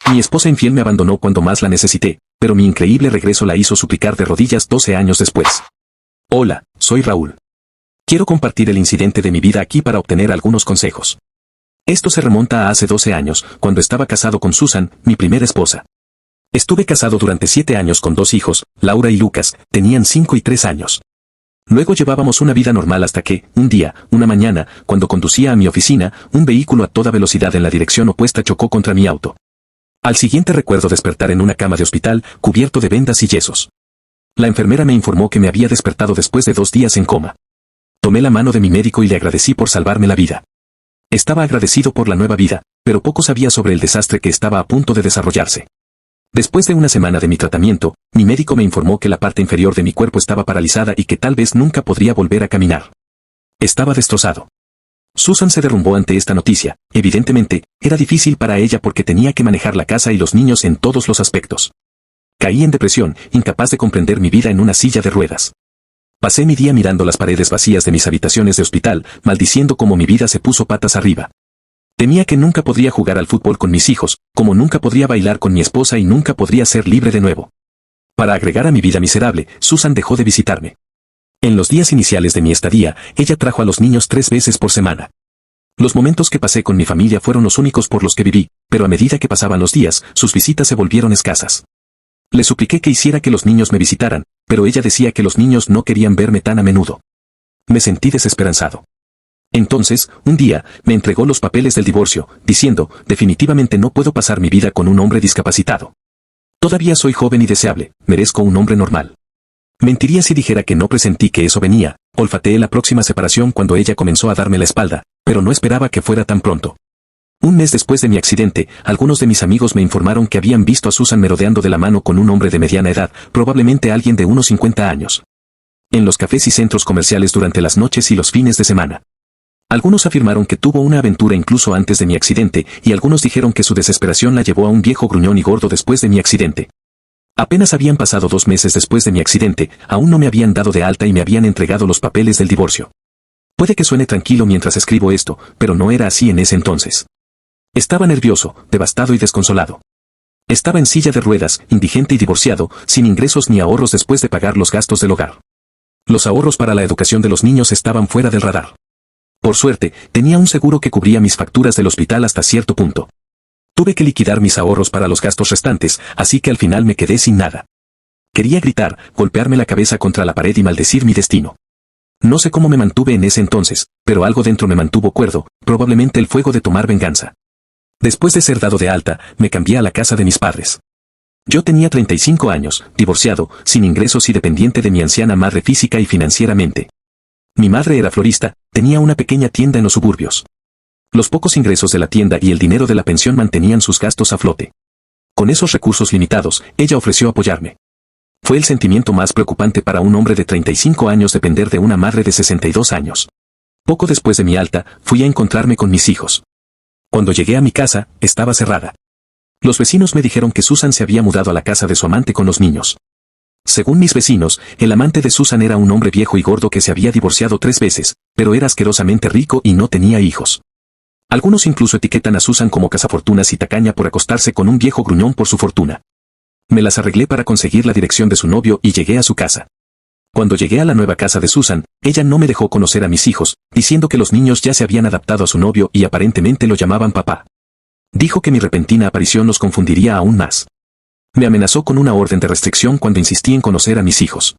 Mi esposa infiel me abandonó cuando más la necesité, pero mi increíble regreso la hizo suplicar de rodillas 12 años después. Hola, soy Raúl. Quiero compartir el incidente de mi vida aquí para obtener algunos consejos. Esto se remonta a hace 12 años, cuando estaba casado con Susan, mi primera esposa. Estuve casado durante 7 años con 2 hijos, Laura y Lucas, tenían 5 y 3 años. Luego llevábamos una vida normal hasta que, un día, una mañana, cuando conducía a mi oficina, un vehículo a toda velocidad en la dirección opuesta chocó contra mi auto. Al siguiente recuerdo despertar en una cama de hospital, cubierto de vendas y yesos. La enfermera me informó que me había despertado después de 2 días en coma. Tomé la mano de mi médico y le agradecí por salvarme la vida. Estaba agradecido por la nueva vida, pero poco sabía sobre el desastre que estaba a punto de desarrollarse. Después de una semana de mi tratamiento, mi médico me informó que la parte inferior de mi cuerpo estaba paralizada y que tal vez nunca podría volver a caminar. Estaba destrozado. Susan se derrumbó ante esta noticia. Evidentemente, era difícil para ella porque tenía que manejar la casa y los niños en todos los aspectos. Caí en depresión, incapaz de comprender mi vida en una silla de ruedas. Pasé mi día mirando las paredes vacías de mis habitaciones de hospital, maldiciendo cómo mi vida se puso patas arriba. Temía que nunca podría jugar al fútbol con mis hijos, como nunca podría bailar con mi esposa y nunca podría ser libre de nuevo. Para agregar a mi vida miserable, Susan dejó de visitarme. En los días iniciales de mi estadía, ella trajo a los niños 3 veces por semana. Los momentos que pasé con mi familia fueron los únicos por los que viví, pero a medida que pasaban los días, sus visitas se volvieron escasas. Le supliqué que hiciera que los niños me visitaran, pero ella decía que los niños no querían verme tan a menudo. Me sentí desesperanzado. Entonces, un día, me entregó los papeles del divorcio, diciendo, definitivamente no puedo pasar mi vida con un hombre discapacitado. Todavía soy joven y deseable, merezco un hombre normal. Mentiría si dijera que no presentí que eso venía, olfateé la próxima separación cuando ella comenzó a darme la espalda, pero no esperaba que fuera tan pronto. Un mes después de mi accidente, algunos de mis amigos me informaron que habían visto a Susan merodeando de la mano con un hombre de mediana edad, probablemente alguien de unos 50 años. En los cafés y centros comerciales durante las noches y los fines de semana. Algunos afirmaron que tuvo una aventura incluso antes de mi accidente, y algunos dijeron que su desesperación la llevó a un viejo gruñón y gordo después de mi accidente. Apenas habían pasado 2 meses después de mi accidente, aún no me habían dado de alta y me habían entregado los papeles del divorcio. Puede que suene tranquilo mientras escribo esto, pero no era así en ese entonces. Estaba nervioso, devastado y desconsolado. Estaba en silla de ruedas, indigente y divorciado, sin ingresos ni ahorros después de pagar los gastos del hogar. Los ahorros para la educación de los niños estaban fuera del radar. Por suerte, tenía un seguro que cubría mis facturas del hospital hasta cierto punto. Tuve que liquidar mis ahorros para los gastos restantes, así que al final me quedé sin nada. Quería gritar, golpearme la cabeza contra la pared y maldecir mi destino. No sé cómo me mantuve en ese entonces, pero algo dentro me mantuvo cuerdo, probablemente el fuego de tomar venganza. Después de ser dado de alta, me cambié a la casa de mis padres. Yo tenía 35 años, divorciado, sin ingresos y dependiente de mi anciana madre física y financieramente. Mi madre era florista, tenía una pequeña tienda en los suburbios. Los pocos ingresos de la tienda y el dinero de la pensión mantenían sus gastos a flote. Con esos recursos limitados, ella ofreció apoyarme. Fue el sentimiento más preocupante para un hombre de 35 años depender de una madre de 62 años. Poco después de mi alta, fui a encontrarme con mis hijos. Cuando llegué a mi casa, estaba cerrada. Los vecinos me dijeron que Susan se había mudado a la casa de su amante con los niños. Según mis vecinos, el amante de Susan era un hombre viejo y gordo que se había divorciado 3 veces, pero era asquerosamente rico y no tenía hijos. Algunos incluso etiquetan a Susan como cazafortunas y tacaña por acostarse con un viejo gruñón por su fortuna. Me las arreglé para conseguir la dirección de su novio y llegué a su casa. Cuando llegué a la nueva casa de Susan, ella no me dejó conocer a mis hijos, diciendo que los niños ya se habían adaptado a su novio y aparentemente lo llamaban papá. Dijo que mi repentina aparición los confundiría aún más. Me amenazó con una orden de restricción cuando insistí en conocer a mis hijos.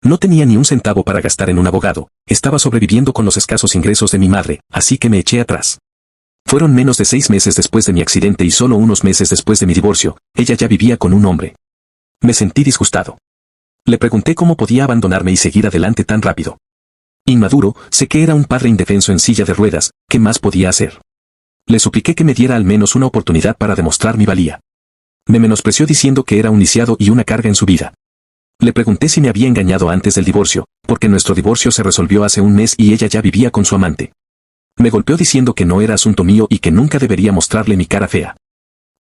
No tenía ni un centavo para gastar en un abogado, estaba sobreviviendo con los escasos ingresos de mi madre, así que me eché atrás. Fueron menos de 6 meses después de mi accidente y solo unos meses después de mi divorcio, ella ya vivía con un hombre. Me sentí disgustado. Le pregunté cómo podía abandonarme y seguir adelante tan rápido. Inmaduro, sé que era un padre indefenso en silla de ruedas, ¿qué más podía hacer? Le supliqué que me diera al menos una oportunidad para demostrar mi valía. Me menospreció diciendo que era un lisiado y una carga en su vida. Le pregunté si me había engañado antes del divorcio, porque nuestro divorcio se resolvió hace un mes y ella ya vivía con su amante. Me golpeó diciendo que no era asunto mío y que nunca debería mostrarle mi cara fea.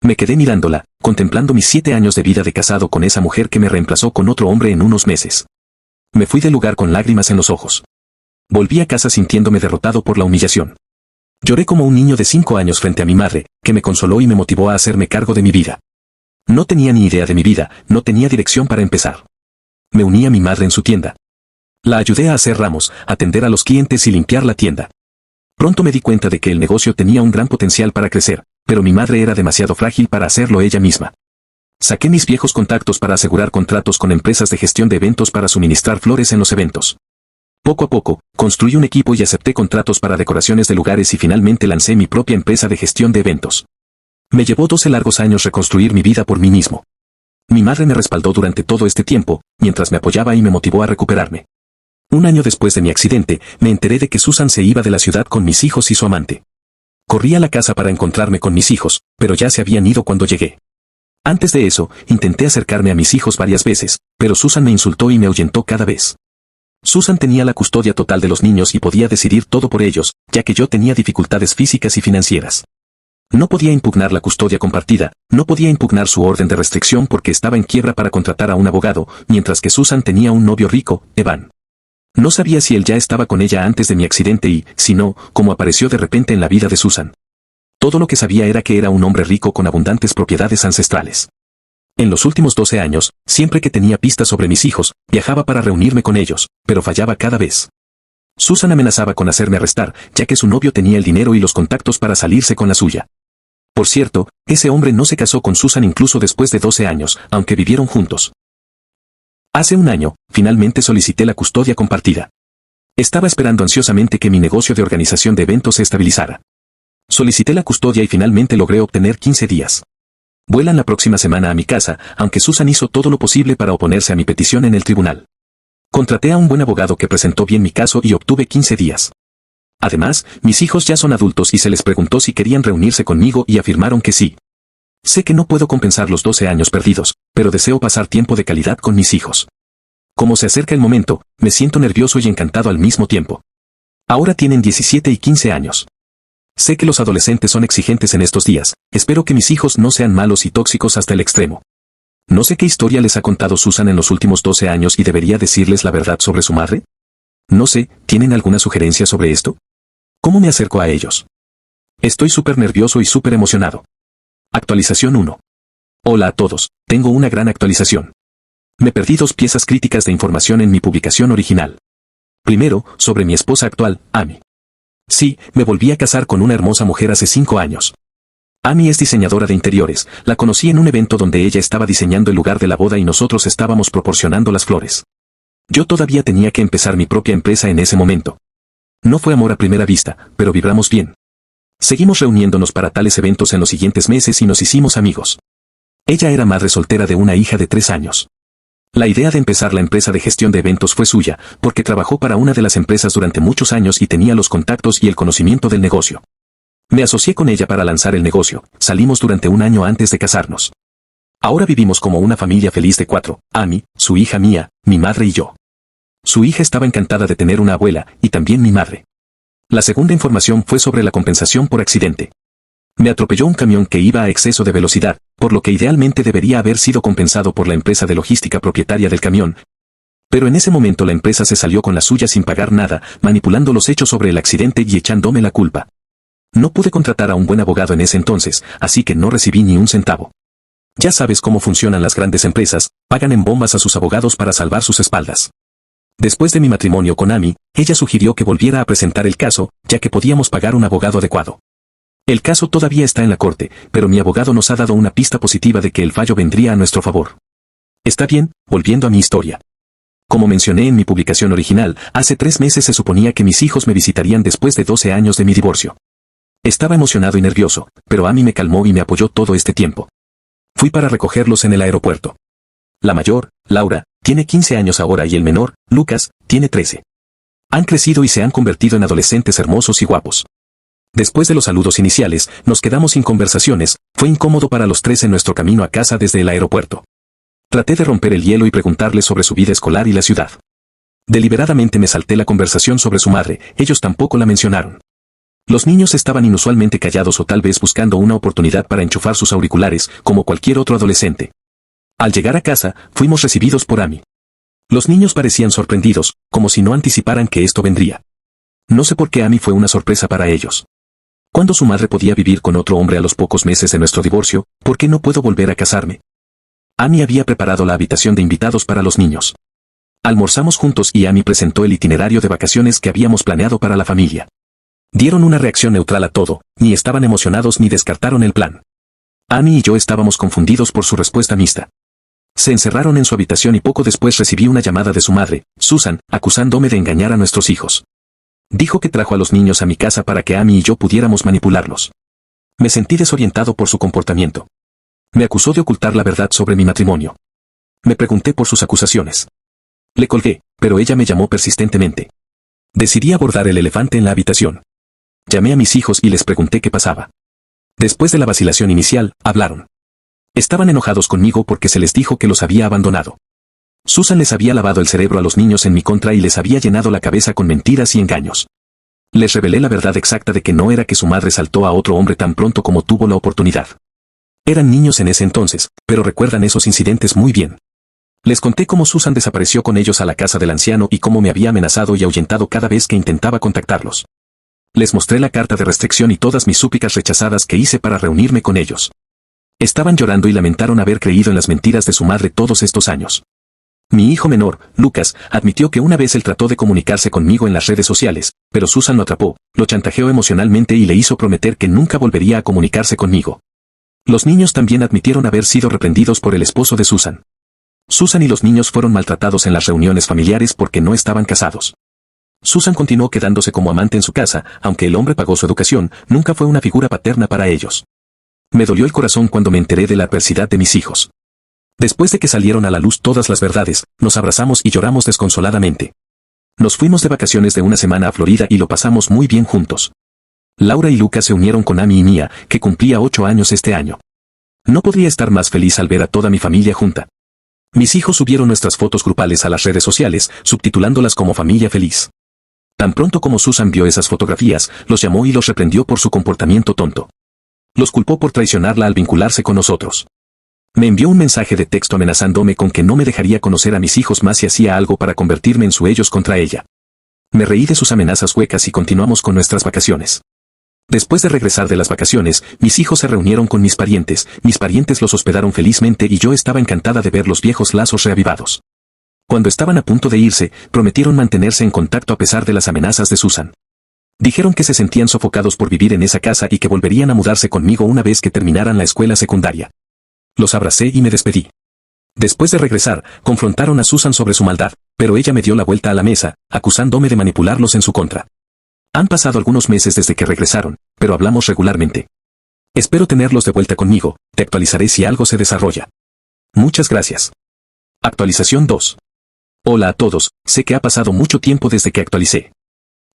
Me quedé mirándola, contemplando mis 7 años de vida de casado con esa mujer que me reemplazó con otro hombre en unos meses. Me fui del lugar con lágrimas en los ojos. Volví a casa sintiéndome derrotado por la humillación. Lloré como un niño de 5 años frente a mi madre, que me consoló y me motivó a hacerme cargo de mi vida. No tenía ni idea de mi vida, no tenía dirección para empezar. Me uní a mi madre en su tienda. La ayudé a hacer ramos, atender a los clientes y limpiar la tienda. Pronto me di cuenta de que el negocio tenía un gran potencial para crecer, pero mi madre era demasiado frágil para hacerlo ella misma. Saqué mis viejos contactos para asegurar contratos con empresas de gestión de eventos para suministrar flores en los eventos. Poco a poco, construí un equipo y acepté contratos para decoraciones de lugares y finalmente lancé mi propia empresa de gestión de eventos. Me llevó 12 largos años reconstruir mi vida por mí mismo. Mi madre me respaldó durante todo este tiempo, mientras me apoyaba y me motivó a recuperarme. Un año después de mi accidente, me enteré de que Susan se iba de la ciudad con mis hijos y su amante. Corrí a la casa para encontrarme con mis hijos, pero ya se habían ido cuando llegué. Antes de eso, intenté acercarme a mis hijos varias veces, pero Susan me insultó y me ahuyentó cada vez. Susan tenía la custodia total de los niños y podía decidir todo por ellos, ya que yo tenía dificultades físicas y financieras. No podía impugnar la custodia compartida, no podía impugnar su orden de restricción porque estaba en quiebra para contratar a un abogado, mientras que Susan tenía un novio rico, Evan. No sabía si él ya estaba con ella antes de mi accidente y, si no, cómo apareció de repente en la vida de Susan. Todo lo que sabía era que era un hombre rico con abundantes propiedades ancestrales. En los últimos 12 años, siempre que tenía pistas sobre mis hijos, viajaba para reunirme con ellos, pero fallaba cada vez. Susan amenazaba con hacerme arrestar, ya que su novio tenía el dinero y los contactos para salirse con la suya. Por cierto, ese hombre no se casó con Susan incluso después de 12 años, aunque vivieron juntos. Hace un año, finalmente solicité la custodia compartida. Estaba esperando ansiosamente que mi negocio de organización de eventos se estabilizara. Solicité la custodia y finalmente logré obtener 15 días. Vuelan la próxima semana a mi casa, aunque Susan hizo todo lo posible para oponerse a mi petición en el tribunal. Contraté a un buen abogado que presentó bien mi caso y obtuve 15 días. Además, mis hijos ya son adultos y se les preguntó si querían reunirse conmigo y afirmaron que sí. Sé que no puedo compensar los 12 años perdidos, pero deseo pasar tiempo de calidad con mis hijos. Como se acerca el momento, me siento nervioso y encantado al mismo tiempo. Ahora tienen 17 y 15 años. Sé que los adolescentes son exigentes en estos días, espero que mis hijos no sean malos y tóxicos hasta el extremo. No sé qué historia les ha contado Susan en los últimos 12 años y debería decirles la verdad sobre su madre. No sé, ¿tienen alguna sugerencia sobre esto? ¿Cómo me acerco a ellos? Estoy súper nervioso y súper emocionado. Actualización 1. Hola a todos, tengo una gran actualización. Me perdí 2 piezas críticas de información en mi publicación original. Primero, sobre mi esposa actual, Amy. Sí, me volví a casar con una hermosa mujer hace 5 años. Amy es diseñadora de interiores, la conocí en un evento donde ella estaba diseñando el lugar de la boda y nosotros estábamos proporcionando las flores. Yo todavía tenía que empezar mi propia empresa en ese momento. No fue amor a primera vista, pero vibramos bien. Seguimos reuniéndonos para tales eventos en los siguientes meses y nos hicimos amigos. Ella era madre soltera de una hija de 3 años. La idea de empezar la empresa de gestión de eventos fue suya, porque trabajó para una de las empresas durante muchos años y tenía los contactos y el conocimiento del negocio. Me asocié con ella para lanzar el negocio, salimos durante un año antes de casarnos. Ahora vivimos como una familia feliz de 4, Amy, su hija mía, mi madre y yo. Su hija estaba encantada de tener una abuela, y también mi madre. La segunda información fue sobre la compensación por accidente. Me atropelló un camión que iba a exceso de velocidad, por lo que idealmente debería haber sido compensado por la empresa de logística propietaria del camión. Pero en ese momento la empresa se salió con la suya sin pagar nada, manipulando los hechos sobre el accidente y echándome la culpa. No pude contratar a un buen abogado en ese entonces, así que no recibí ni un centavo. Ya sabes cómo funcionan las grandes empresas, pagan en bombas a sus abogados para salvar sus espaldas. Después de mi matrimonio con Amy, ella sugirió que volviera a presentar el caso, ya que podíamos pagar un abogado adecuado. El caso todavía está en la corte, pero mi abogado nos ha dado una pista positiva de que el fallo vendría a nuestro favor. Está bien, volviendo a mi historia. Como mencioné en mi publicación original, hace 3 meses se suponía que mis hijos me visitarían después de 12 años de mi divorcio. Estaba emocionado y nervioso, pero Amy me calmó y me apoyó todo este tiempo. Fui para recogerlos en el aeropuerto. La mayor, Laura, tiene 15 años ahora y el menor, Lucas, tiene 13. Han crecido y se han convertido en adolescentes hermosos y guapos. Después de los saludos iniciales, nos quedamos sin conversaciones, fue incómodo para los 3 en nuestro camino a casa desde el aeropuerto. Traté de romper el hielo y preguntarles sobre su vida escolar y la ciudad. Deliberadamente me salté la conversación sobre su madre, ellos tampoco la mencionaron. Los niños estaban inusualmente callados o tal vez buscando una oportunidad para enchufar sus auriculares, como cualquier otro adolescente. Al llegar a casa, fuimos recibidos por Amy. Los niños parecían sorprendidos, como si no anticiparan que esto vendría. No sé por qué Amy fue una sorpresa para ellos. Cuando su madre podía vivir con otro hombre a los pocos meses de nuestro divorcio, ¿por qué no puedo volver a casarme? Amy había preparado la habitación de invitados para los niños. Almorzamos juntos y Amy presentó el itinerario de vacaciones que habíamos planeado para la familia. Dieron una reacción neutral a todo, ni estaban emocionados ni descartaron el plan. Amy y yo estábamos confundidos por su respuesta mixta. Se encerraron en su habitación y poco después recibí una llamada de su madre, Susan, acusándome de engañar a nuestros hijos. Dijo que trajo a los niños a mi casa para que Amy y yo pudiéramos manipularlos. Me sentí desorientado por su comportamiento. Me acusó de ocultar la verdad sobre mi matrimonio. Me pregunté por sus acusaciones. Le colgué, pero ella me llamó persistentemente. Decidí abordar el elefante en la habitación. Llamé a mis hijos y les pregunté qué pasaba. Después de la vacilación inicial, hablaron. Estaban enojados conmigo porque se les dijo que los había abandonado. Susan les había lavado el cerebro a los niños en mi contra y les había llenado la cabeza con mentiras y engaños. Les revelé la verdad exacta de que no era que su madre saltó a otro hombre tan pronto como tuvo la oportunidad. Eran niños en ese entonces, pero recuerdan esos incidentes muy bien. Les conté cómo Susan desapareció con ellos a la casa del anciano y cómo me había amenazado y ahuyentado cada vez que intentaba contactarlos. Les mostré la carta de restricción y todas mis súplicas rechazadas que hice para reunirme con ellos. Estaban llorando y lamentaron haber creído en las mentiras de su madre todos estos años. Mi hijo menor, Lucas, admitió que una vez él trató de comunicarse conmigo en las redes sociales, pero Susan lo atrapó, lo chantajeó emocionalmente y le hizo prometer que nunca volvería a comunicarse conmigo. Los niños también admitieron haber sido reprendidos por el esposo de Susan. Susan y los niños fueron maltratados en las reuniones familiares porque no estaban casados. Susan continuó quedándose como amante en su casa, aunque el hombre pagó su educación, nunca fue una figura paterna para ellos. Me dolió el corazón cuando me enteré de la adversidad de mis hijos. Después de que salieron a la luz todas las verdades, nos abrazamos y lloramos desconsoladamente. Nos fuimos de vacaciones de una semana a Florida y lo pasamos muy bien juntos. Laura y Lucas se unieron con Amy y Mia, que cumplía 8 años este año. No podría estar más feliz al ver a toda mi familia junta. Mis hijos subieron nuestras fotos grupales a las redes sociales, subtitulándolas como Familia Feliz. Tan pronto como Susan vio esas fotografías, los llamó y los reprendió por su comportamiento tonto. Los culpó por traicionarla al vincularse con nosotros. Me envió un mensaje de texto amenazándome con que no me dejaría conocer a mis hijos más si hacía algo para convertirme en su ellos contra ella. Me reí de sus amenazas huecas y continuamos con nuestras vacaciones. Después de regresar de las vacaciones, mis hijos se reunieron con mis parientes los hospedaron felizmente y yo estaba encantada de ver los viejos lazos reavivados. Cuando estaban a punto de irse, prometieron mantenerse en contacto a pesar de las amenazas de Susan. Dijeron que se sentían sofocados por vivir en esa casa y que volverían a mudarse conmigo una vez que terminaran la escuela secundaria. Los abracé y me despedí. Después de regresar, confrontaron a Susan sobre su maldad, pero ella me dio la vuelta a la mesa, acusándome de manipularlos en su contra. Han pasado algunos meses desde que regresaron, pero hablamos regularmente. Espero tenerlos de vuelta conmigo, te actualizaré si algo se desarrolla. Muchas gracias. Actualización 2. Hola a todos, sé que ha pasado mucho tiempo desde que actualicé.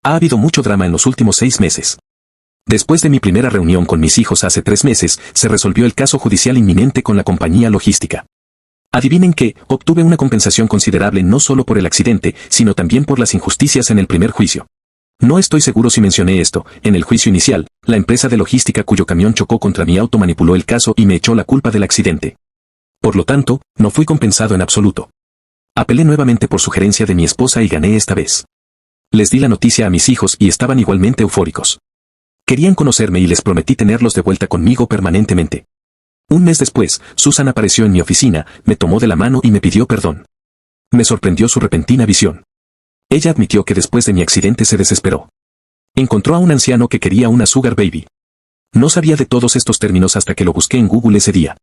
Ha habido mucho drama en los últimos 6 meses. Después de mi primera reunión con mis hijos hace 3 meses, se resolvió el caso judicial inminente con la compañía logística. Adivinen que, obtuve una compensación considerable no solo por el accidente, sino también por las injusticias en el primer juicio. No estoy seguro si mencioné esto, en el juicio inicial, la empresa de logística cuyo camión chocó contra mi auto manipuló el caso y me echó la culpa del accidente. Por lo tanto, no fui compensado en absoluto. Apelé nuevamente por sugerencia de mi esposa y gané esta vez. Les di la noticia a mis hijos y estaban igualmente eufóricos. Querían conocerme y les prometí tenerlos de vuelta conmigo permanentemente. Un mes después, Susan apareció en mi oficina, me tomó de la mano y me pidió perdón. Me sorprendió su repentina visión. Ella admitió que después de mi accidente se desesperó. Encontró a un anciano que quería una sugar baby. No sabía de todos estos términos hasta que lo busqué en Google ese día.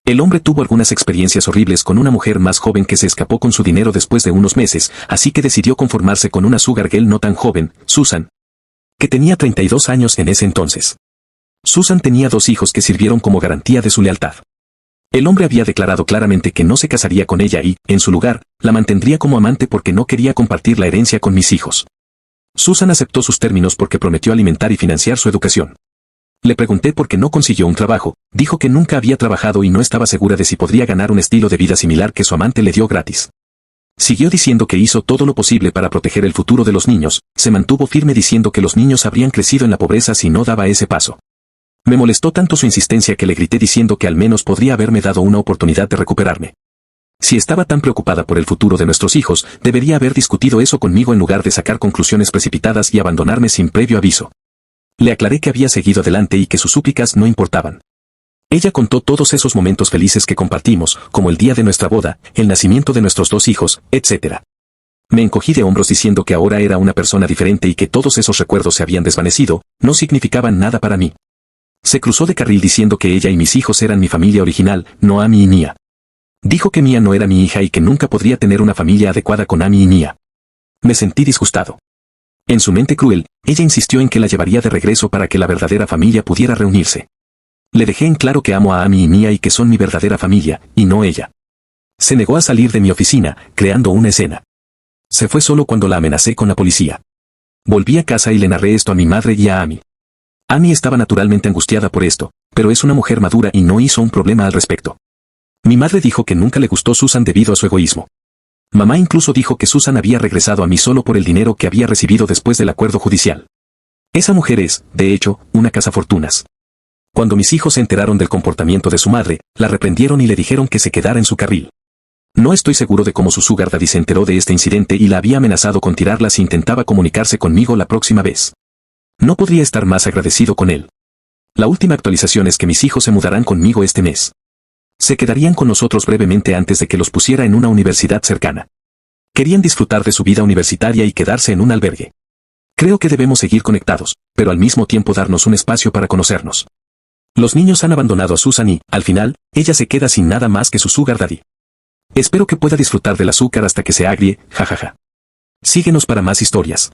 El hombre tuvo algunas experiencias horribles con una mujer más joven que se escapó con su dinero después de unos meses, así que decidió conformarse con una sugar girl no tan joven, Susan, que tenía 32 años en ese entonces. Susan tenía 2 hijos que sirvieron como garantía de su lealtad. El hombre había declarado claramente que no se casaría con ella y, en su lugar, la mantendría como amante porque no quería compartir la herencia con mis hijos. Susan aceptó sus términos porque prometió alimentar y financiar su educación. Le pregunté por qué no consiguió un trabajo, dijo que nunca había trabajado y no estaba segura de si podría ganar un estilo de vida similar que su amante le dio gratis. Siguió diciendo que hizo todo lo posible para proteger el futuro de los niños, se mantuvo firme diciendo que los niños habrían crecido en la pobreza si no daba ese paso. Me molestó tanto su insistencia que le grité diciendo que al menos podría haberme dado una oportunidad de recuperarme. Si estaba tan preocupada por el futuro de nuestros hijos, debería haber discutido eso conmigo en lugar de sacar conclusiones precipitadas y abandonarme sin previo aviso. Le aclaré que había seguido adelante y que sus súplicas no importaban. Ella contó todos esos momentos felices que compartimos, como el día de nuestra boda, el nacimiento de nuestros 2 hijos, etc. Me encogí de hombros diciendo que ahora era una persona diferente y que todos esos recuerdos se habían desvanecido, no significaban nada para mí. Se cruzó de carril diciendo que ella y mis hijos eran mi familia original, no Amy y Nia. Dijo que Mia no era mi hija y que nunca podría tener una familia adecuada con Amy y Nia. Me sentí disgustado. En su mente cruel, ella insistió en que la llevaría de regreso para que la verdadera familia pudiera reunirse. Le dejé en claro que amo a Amy y Nia y que son mi verdadera familia, y no ella. Se negó a salir de mi oficina, creando una escena. Se fue solo cuando la amenacé con la policía. Volví a casa y le narré esto a mi madre y a Amy. Amy estaba naturalmente angustiada por esto, pero es una mujer madura y no hizo un problema al respecto. Mi madre dijo que nunca le gustó Susan debido a su egoísmo. Mamá incluso dijo que Susan había regresado a mí solo por el dinero que había recibido después del acuerdo judicial. Esa mujer es, de hecho, una cazafortunas. Cuando mis hijos se enteraron del comportamiento de su madre, la reprendieron y le dijeron que se quedara en su carril. No estoy seguro de cómo su sugar daddy se enteró de este incidente y la había amenazado con tirarla si intentaba comunicarse conmigo la próxima vez. No podría estar más agradecido con él. La última actualización es que mis hijos se mudarán conmigo este mes. Se quedarían con nosotros brevemente antes de que los pusiera en una universidad cercana. Querían disfrutar de su vida universitaria y quedarse en un albergue. Creo que debemos seguir conectados, pero al mismo tiempo darnos un espacio para conocernos. Los niños han abandonado a Susan y, al final, ella se queda sin nada más que su sugar daddy. Espero que pueda disfrutar del azúcar hasta que se agrie, jajaja. Síguenos para más historias.